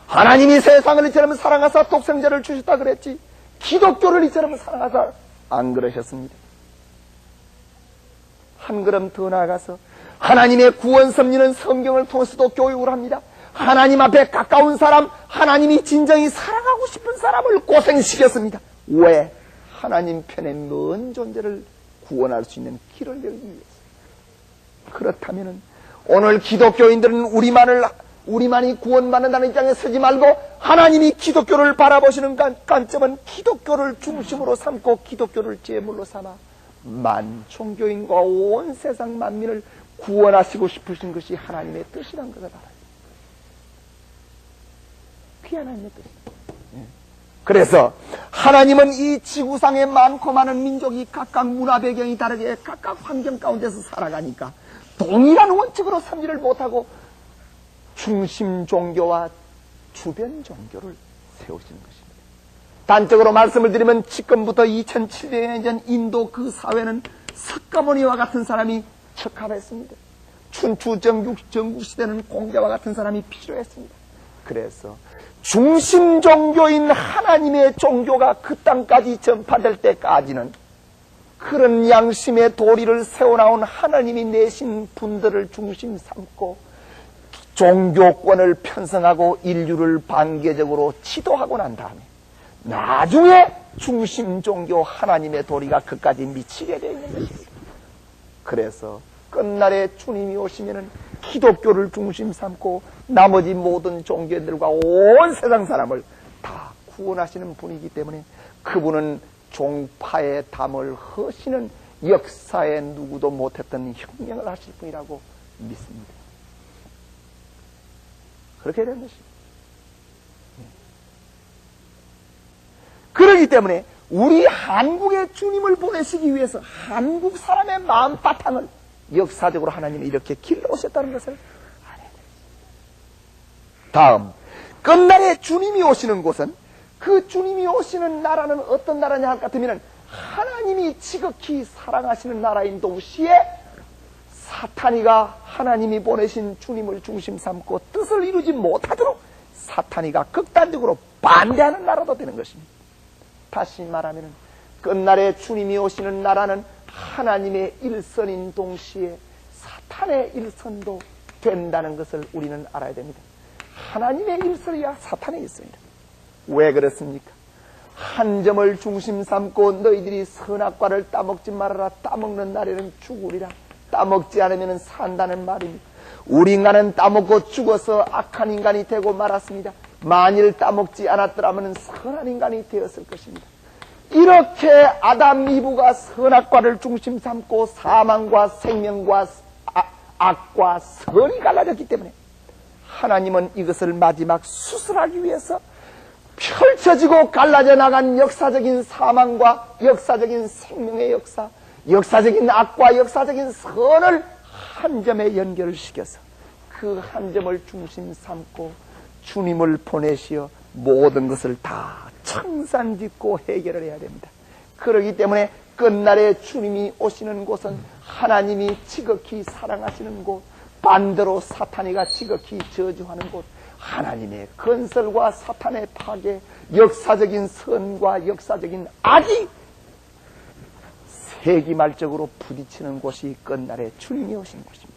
하나님이 세상을 이처럼 사랑하사 독생자를 주셨다 그랬지 기독교를 이처럼 사랑하사 안 그러셨습니다. 한 걸음 더 나아가서 하나님의 구원 섭리는 성경을 통해서도 교육을 합니다. 하나님 앞에 가까운 사람, 하나님이 진정히 사랑하고 싶은 사람을 고생시켰습니다. 왜? 하나님 편에 먼 존재를 구원할 수 있는 길을 열기 위해서. 그렇다면 오늘 기독교인들은 우리만이 구원받는다는 입장에 서지 말고 하나님이 기독교를 바라보시는 관점은 기독교를 중심으로 삼고 기독교를 제물로 삼아 만종교인과 온 세상 만민을 구원하시고 싶으신 것이 하나님의 뜻이란 것을 알아요. 그게 하나님의 뜻입니다. 그래서 하나님은 이 지구상에 많고 많은 민족이 각각 문화 배경이 다르게 각각 환경 가운데서 살아가니까 동일한 원칙으로 삼지를 못하고 중심 종교와 주변 종교를 세우시는 것입니다. 단적으로 말씀을 드리면 지금부터 2700년 전 인도 그 사회는 석가모니와 같은 사람이 척합했습니다. 춘추 전국 시대는 공자와 같은 사람이 필요했습니다. 그래서 중심 종교인 하나님의 종교가 그 땅까지 전파될 때까지는 그런 양심의 도리를 세워나온 하나님이 내신 분들을 중심 삼고 종교권을 편성하고 인류를 반개적으로 지도하고 난 다음에 나중에 중심 종교 하나님의 도리가 그까지 미치게 되어 있는 것입니다. 그래서 끝날에 주님이 오시면은 기독교를 중심 삼고 나머지 모든 종교들과 온 세상 사람을 다 구원하시는 분이기 때문에 그분은 종파의 담을 허시는 역사에 누구도 못했던 혁명을 하실 분이라고 믿습니다. 그렇게 된 것입니다. 그렇기 때문에 우리 한국에 주님을 보내시기 위해서 한국 사람의 마음 바탕을 역사적으로 하나님이 이렇게 길러오셨다는 것을 알아야 됩니다. 다음, 끝날에 주님이 오시는 곳은 그 주님이 오시는 나라는 어떤 나라냐 할 것 같으면 하나님이 지극히 사랑하시는 나라인 동시에 사탄이가 하나님이 보내신 주님을 중심 삼고 뜻을 이루지 못하도록 사탄이가 극단적으로 반대하는 나라도 되는 것입니다. 다시 말하면 끝날에 주님이 오시는 나라는 하나님의 일선인 동시에 사탄의 일선도 된다는 것을 우리는 알아야 됩니다. 하나님의 일선이야 사탄의 일선이다. 왜 그렇습니까? 한 점을 중심 삼고 너희들이 선악과를 따먹지 말아라. 따먹는 날에는 죽으리라. 따먹지 않으면 산다는 말입니다. 우리 인간은 따먹고 죽어서 악한 인간이 되고 말았습니다. 만일 따먹지 않았더라면 선한 인간이 되었을 것입니다. 이렇게 아담 이브가 선악과를 중심 삼고 사망과 생명과 악과 선이 갈라졌기 때문에 하나님은 이것을 마지막 수술하기 위해서 펼쳐지고 갈라져 나간 역사적인 사망과 역사적인 생명의 역사, 역사적인 악과 역사적인 선을 한 점에 연결시켜서 그 한 점을 중심 삼고 주님을 보내시어 모든 것을 다 청산짓고 해결을 해야 됩니다. 그러기 때문에 끝날에 주님이 오시는 곳은 하나님이 지극히 사랑하시는 곳, 반대로 사탄이가 지극히 저주하는 곳, 하나님의 건설과 사탄의 파괴, 역사적인 선과 역사적인 악이 세기말적으로 부딪히는 곳이 끝날에 주님이 오신 곳입니다.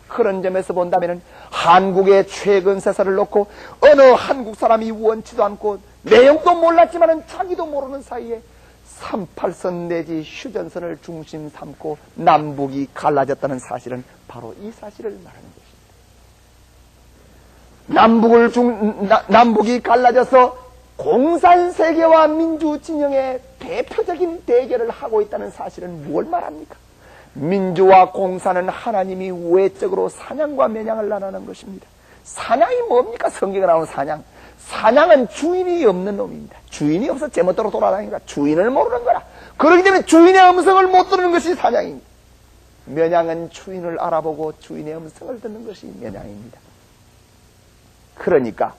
그런 점에서 본다면 한국의 최근세사를 놓고 어느 한국 사람이 원치도 않고 내용도 몰랐지만 자기도 모르는 사이에 38선 내지 휴전선을 중심 삼고 남북이 갈라졌다는 사실은 바로 이 사실을 말하는 것입니다. 남북이 갈라져서 공산세계와 민주진영의 대표적인 대결을 하고 있다는 사실은 무엇을 말합니까? 민주와 공산은 하나님이 외적으로 사냥과 매냥을 나누는 것입니다. 사냥이 뭡니까? 성경에 나오는 사냥. 사냥은 주인이 없는 놈입니다. 주인이 없어 제멋대로 돌아다니니까 주인을 모르는 거라. 그렇기 때문에 주인의 음성을 못 들은 것이 사냥입니다. 매냥은 주인을 알아보고 주인의 음성을 듣는 것이 매냥입니다. 그러니까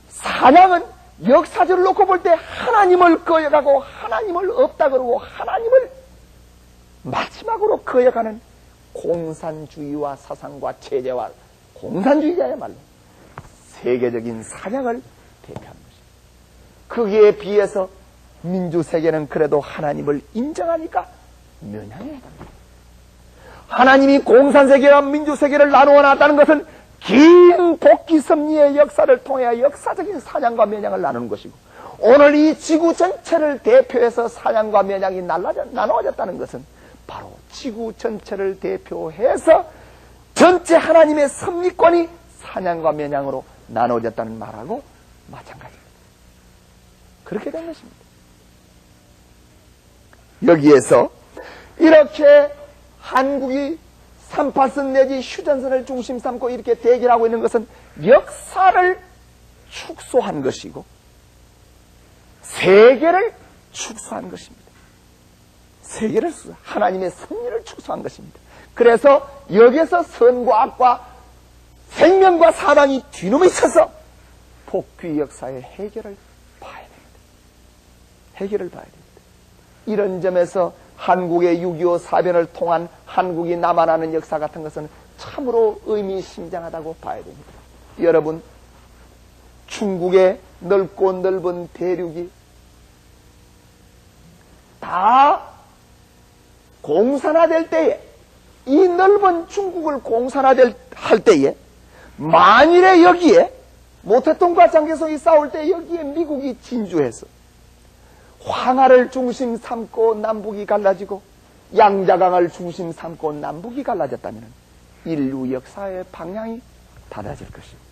사냥은 역사적으로 놓고 볼 때 하나님을 거역하고 하나님을 없다 그러고 하나님을 마지막으로 거역하는 공산주의와 사상과 체제와 공산주의자야말로 세계적인 사냥을 대표하는 것입니다. 거기에 비해서 민주세계는 그래도 하나님을 인정하니까 면향해야 합니다. 하나님이 공산세계와 민주세계를 나누어 놨다는 것은 긴 복귀섭리의 역사를 통해 역사적인 사냥과 면향을 나누는 것이고, 오늘 이 지구 전체를 대표해서 사냥과 면향이 나누어졌다는 것은 바로 지구 전체를 대표해서 전체 하나님의 섭리권이 사냥과 면향으로 나누어졌다는 말하고 마찬가지입니다. 그렇게 된 것입니다. 여기에서 이렇게 한국이 38선 내지 휴전선을 중심 삼고 이렇게 대결하고 있는 것은 역사를 축소한 것이고 세계를 축소한 것입니다. 세계를 하나님의 섭리를 축소한 것입니다. 그래서 여기에서 선과 악과 생명과 사망이 뒤놈이 쳐서 복귀 역사의 해결을 봐야 됩니다. 해결을 봐야 됩니다. 이런 점에서 한국의 6.25 사변을 통한 한국이 남아나는 역사 같은 것은 참으로 의미심장하다고 봐야 됩니다. 여러분, 중국의 넓고 넓은 대륙이 다 공산화될 때에, 이 넓은 중국을 공산화할 때에 만일에 여기에 모태통과 장개성이 싸울 때 여기에 미국이 진주해서 황하를 중심 삼고 남북이 갈라지고 양자강을 중심 삼고 남북이 갈라졌다면 인류 역사의 방향이 달라질 것입니다.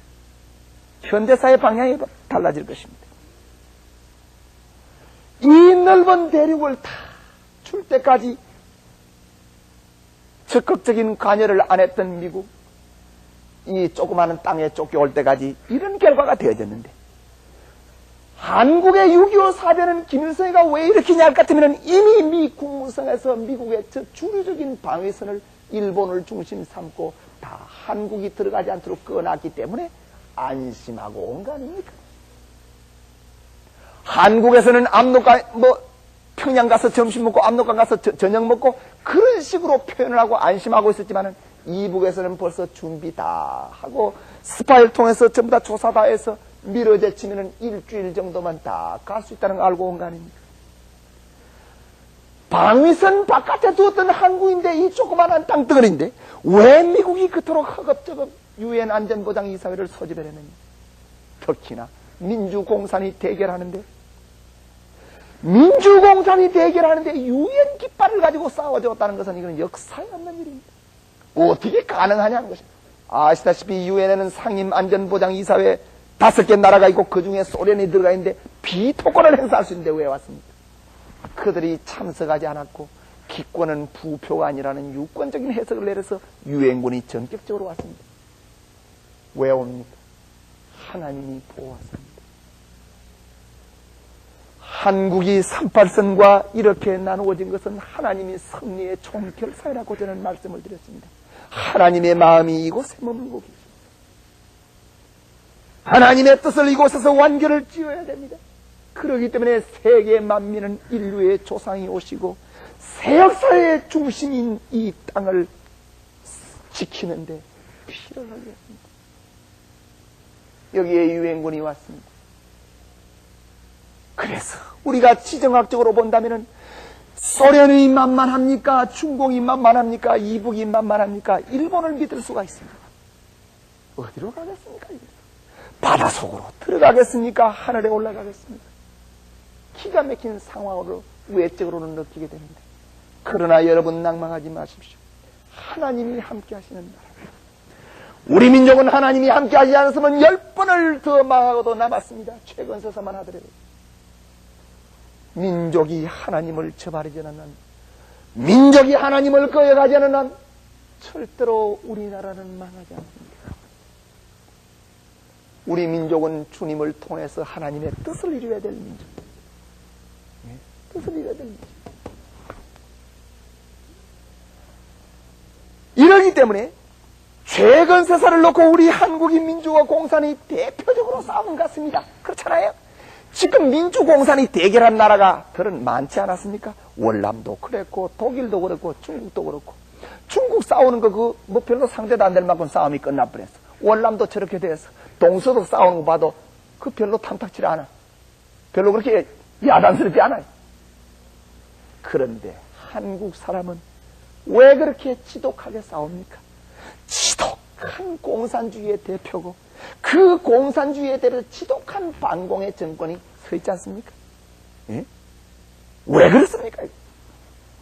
현대사의 방향이 달라질 것입니다. 이 넓은 대륙을 다 줄 때까지 적극적인 관여를 안 했던 미국, 이 조그마한 땅에 쫓겨올 때까지 이런 결과가 되어졌는데, 한국의 6.25 사변은 김일성이가 왜 이렇게 냐 같으면 이미 미 국무성에서 미국의 저 주류적인 방위선을 일본을 중심 삼고 다 한국이 들어가지 않도록 꺼놨기 때문에 안심하고 온 거 아닙니까? 한국에서는 압록강, 평양 가서 점심 먹고 압록강 가서 저녁 먹고 그런 식으로 표현을 하고 안심하고 있었지만은 이북에서는 벌써 준비 다 하고 스파이를 통해서 전부 다 조사 다 해서 밀어제치면 일주일 정도만 다 갈 수 있다는 걸 알고 온 거 아닙니까? 방위선 바깥에 두었던 항구인데 이 조그마한 땅덩어리인데 왜 미국이 그토록 허겁저겁 유엔 안전보장이사회를 소집해냈느냐? 특히나 민주공산이 대결하는데 유엔 깃발을 가지고 싸워줬다는 것은 이건 역사에 없는 일입니다. 어떻게 가능하냐는 것입니다. 아시다시피 유엔에는 상임안전보장이사회 5개 나라가 있고 그 중에 소련이 들어가 있는데 비토권을 행사할 수 있는데 왜 왔습니까? 그들이 참석하지 않았고 기권은 부표가 아니라는 유권적인 해석을 내려서 유엔군이 전격적으로 왔습니다. 왜 옵니까? 하나님이 보호하십니다. 한국이 38선과 이렇게 나누어진 것은 하나님이 섭리의 총결사라고 저는 말씀을 드렸습니다. 하나님의 마음이 이곳에 머물고 계십니다. 하나님의 뜻을 이곳에서 완결을 지어야 됩니다. 그렇기 때문에 세계 만민은 인류의 조상이 오시고 새 역사의 중심인 이 땅을 지키는데 피를 흘렸습니다. 여기에 유엔군이 왔습니다. 그래서 우리가 지정학적으로 본다면 소련이 만만합니까? 중공이 만만합니까? 이북이 만만합니까? 일본을 믿을 수가 있습니다. 어디로 가겠습니까? 바다 속으로 들어가겠습니까? 하늘에 올라가겠습니까? 기가 막힌 상황으로 외적으로는 느끼게 됩니다. 그러나 여러분 낭망하지 마십시오. 하나님이 함께 하시는 나라입니다. 우리 민족은 하나님이 함께 하지 않았으면 10번을 더 망하고도 남았습니다. 최근 서서만 하더라도. 민족이 하나님을 저버리지 않는 한, 민족이 하나님을 거역하지 않는 한 절대로 우리나라는 망하지 않습니다. 우리 민족은 주님을 통해서 하나님의 뜻을 이루어야 될 민족. 뜻을 이루어야 될 민족. 이러기 때문에 최근 세사를 놓고 우리 한국인 민주화 공산이 대표적으로 싸우는 것 같습니다. 그렇잖아요. 지금 민주공산이 대결한 나라가 들은 많지 않았습니까? 월남도 그랬고 독일도 그랬고 중국도 그렇고. 중국 싸우는 거 뭐 별로 상대도 안 될 만큼 싸움이 끝나버렸어. 월남도 저렇게 돼서 동서도 싸우는 거 봐도 그 별로 탐탁치 않아. 별로 그렇게 야단스럽지 않아요. 그런데 한국 사람은 왜 그렇게 지독하게 싸웁니까? 지독한 공산주의의 대표고 그 공산주의에 대해서 지독한 반공의 정권이 서 있지 않습니까? 예? 왜 그렇습니까?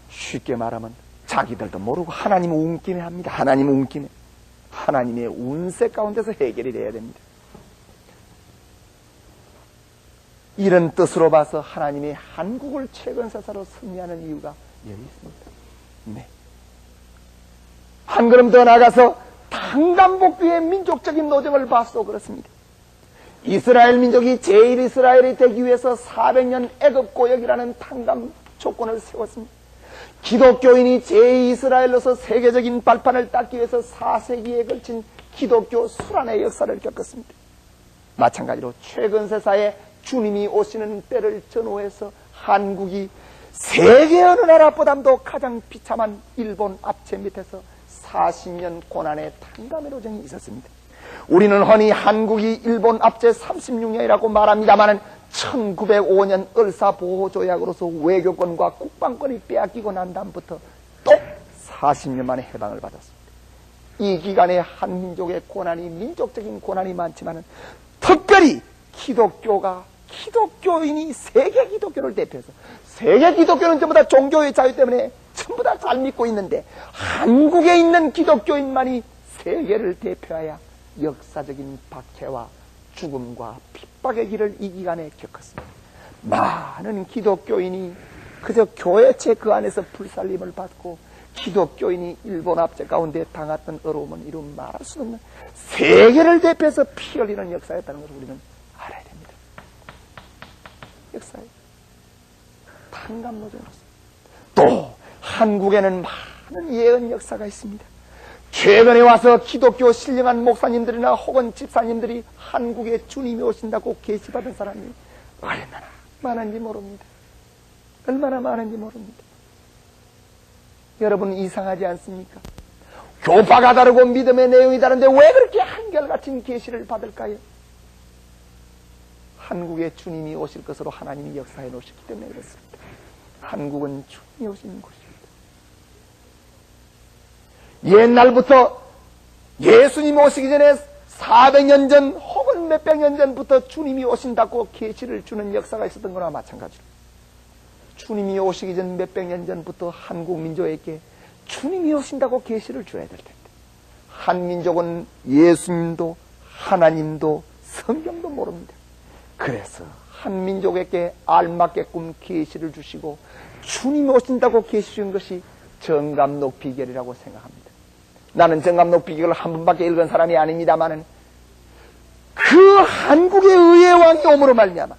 쉽게 말하면 자기들도 모르고 하나님을 움낌해 합니다. 하나님을 움낌해. 하나님의 운세 가운데서 해결이 돼야 됩니다. 이런 뜻으로 봐서 하나님이 한국을 최근 세사로 승리하는 이유가 여기 있습니다. 네. 한 걸음 더 나가서 탄감복귀의 민족적인 노정을 봐서도 그렇습니다. 이스라엘 민족이 제일 이스라엘이 되기 위해서 400년 애굽 고역이라는 탄감 조건을 세웠습니다. 기독교인이 제2이스라엘로서 세계적인 발판을 닦기 위해서 4세기에 걸친 기독교 수란의 역사를 겪었습니다. 마찬가지로 최근 세사에 주님이 오시는 때를 전후해서 한국이 세계 어느 나라보다도 가장 비참한 일본 압제 밑에서 40년 고난의 탄감의 노정이 있었습니다. 우리는 흔히 한국이 일본 압제 36년이라고 말합니다만 1905년 을사보호조약으로서 외교권과 국방권이 빼앗기고 난 다음부터 또 40년 만에 해방을 받았습니다. 이 기간에 한민족의 고난이 민족적인 고난이 많지만 특별히 기독교인이 세계 기독교를 대표해서 세계 기독교는 전부 다 종교의 자유 때문에 전부 다 잘 믿고 있는데 한국에 있는 기독교인만이 세계를 대표하여 역사적인 박해와 죽음과 핍박의 길을 이 기간에 겪었습니다. 많은 기독교인이 그저 교회체 그 안에서 불살림을 받고 기독교인이 일본 압제 가운데 당했던 어려움은 이루 말할 수 없는 세계를 대표해서 피 흘리는 역사였다는 것을 우리는 알아야 됩니다. 역사에 탄감노정으로서 또 한국에는 많은 예언 역사가 있습니다. 최근에 와서 기독교 신령한 목사님들이나 혹은 집사님들이 한국에 주님이 오신다고 계시받은 사람이 얼마나 많은지 모릅니다. 얼마나 많은지 모릅니다. 여러분 이상하지 않습니까? 교파가 다르고 믿음의 내용이 다른데 왜 그렇게 한결같은 계시를 받을까요? 한국에 주님이 오실 것으로 하나님이 역사해 놓으셨기 때문에 그렇습니다. 한국은 주님이 오시는 곳입니다. 옛날부터 예수님이 오시기 전에 400년 전 혹은 몇백 년 전부터 주님이 오신다고 계시를 주는 역사가 있었던 거나 마찬가지로 주님이 오시기 전 몇백 년 전부터 한국 민족에게 주님이 오신다고 계시를 줘야 될 텐데 한민족은 예수님도 하나님도 성경도 모릅니다. 그래서 한민족에게 알맞게끔 계시를 주시고 주님이 오신다고 계시 준 것이 정감록 비결이라고 생각합니다. 나는 정감록 비결을 한 번밖에 읽은 사람이 아닙니다만은 그 한국의 의의 왕이 옴으로 말미암아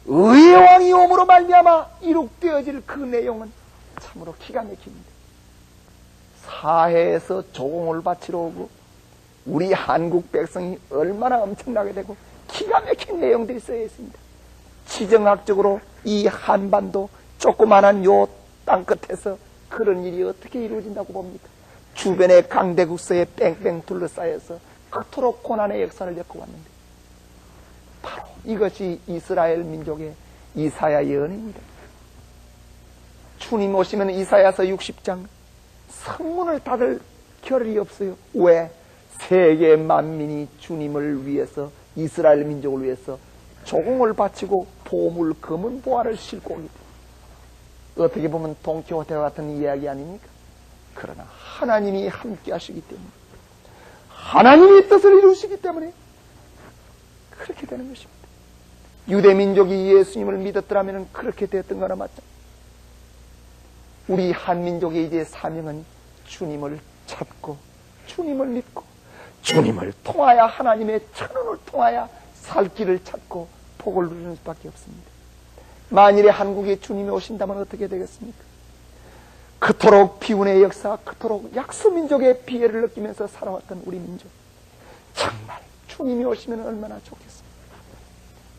의의 왕이 옴으로 말미암아 이룩되어질 그 내용은 참으로 기가 막힙니다. 사해에서 조공을 바치러 오고 우리 한국 백성이 얼마나 엄청나게 되고 기가 막힌 내용들이 쓰여 있습니다. 지정학적으로 이 한반도 조그만한 요 땅끝에서 그런 일이 어떻게 이루어진다고 봅니까? 주변의 강대국서에 뺑뺑 둘러싸여서 그토록 고난의 역사를 겪어왔는데 바로 이것이 이스라엘 민족의 이사야 예언입니다. 주님 오시면 이사야서 60장 성문을 닫을 겨를이 없어요. 왜? 세계 만민이 주님을 위해서, 이스라엘 민족을 위해서 조공을 바치고 보물, 금은, 보화를 싣고 오기 때문에. 어떻게 보면 돈키호테와 같은 이야기 아닙니까? 그러나 하나님이 함께 하시기 때문에, 하나님이 뜻을 이루시기 때문에 그렇게 되는 것입니다. 유대민족이 예수님을 믿었더라면 그렇게 되었던 거나 맞죠. 우리 한민족의 이제 사명은 주님을 찾고, 주님을 믿고, 주님을 통하여, 하나님의 천원을 통하여 살 길을 찾고 복을 누리는 수밖에 없습니다. 만일에 한국에 주님이 오신다면 어떻게 되겠습니까? 그토록 비운의 역사, 그토록 약수민족의 피해를 느끼면서 살아왔던 우리 민족, 정말 주님이 오시면 얼마나 좋겠습니까?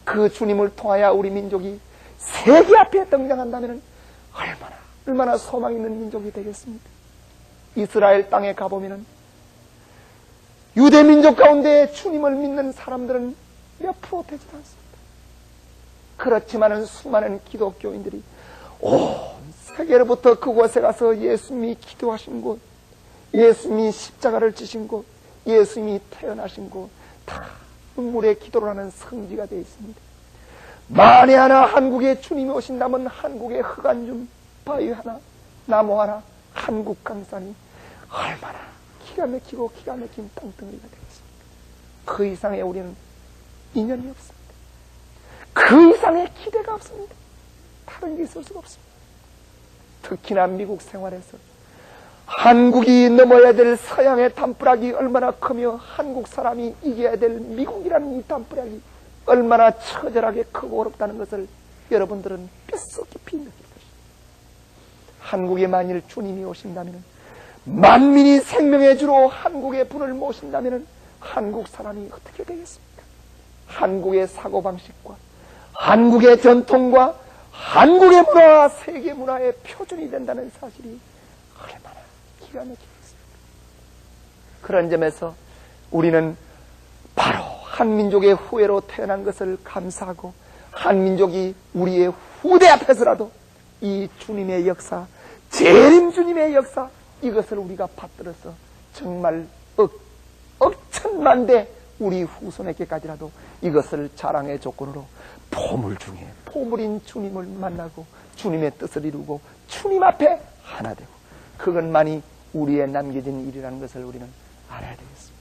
그 주님을 통하여 우리 민족이 세계 앞에 등장한다면 얼마나 소망 있는 민족이 되겠습니까? 이스라엘 땅에 가보면 유대민족 가운데 주님을 믿는 사람들은 몇 프로 되지 않습니다. 그렇지만은 수많은 기독교인들이 온 세계로부터 그곳에 가서 예수님이 기도하신 곳, 예수님이 십자가를 지신 곳, 예수님이 태어나신 곳, 다 눈물의 기도를 하는 성지가 되어 있습니다. 만에 하나 한국에 주님이 오신다면 한국의 흙 한 줌, 바위 하나, 나무 하나, 한국 강산이 얼마나 기가 막히고 기가 막힌 땅덩어리가 되겠습니까? 그 이상의 우리는 인연이 없습니다. 그 이상의 기대가 없습니다. 다른 게 있을 수가 없습니다. 특히나 미국 생활에서 한국이 넘어야 될 서양의 담벼락이 얼마나 크며 한국 사람이 이겨야 될 미국이라는 이 담벼락이 얼마나 처절하게 크고 어렵다는 것을 여러분들은 뼛속 깊이 느낄 것입니다. 한국에 만일 주님이 오신다면, 만민이 생명의 주로 한국의 분을 모신다면 한국 사람이 어떻게 되겠습니까? 한국의 사고방식과 한국의 전통과 한국의 문화와 세계 문화의 표준이 된다는 사실이 얼마나 기가 막히겠습니까? 그런 점에서 우리는 바로 한민족의 후예로 태어난 것을 감사하고, 한민족이 우리의 후대 앞에서라도 이 주님의 역사, 재림 주님의 역사, 이것을 우리가 받들어서 정말 억천만대 우리 후손에게까지라도 이것을 자랑의 조건으로 보물 중에 보물인 주님을 만나고 주님의 뜻을 이루고 주님 앞에 하나 되고, 그것만이 우리의 남겨진 일이라는 것을 우리는 알아야 되겠습니다.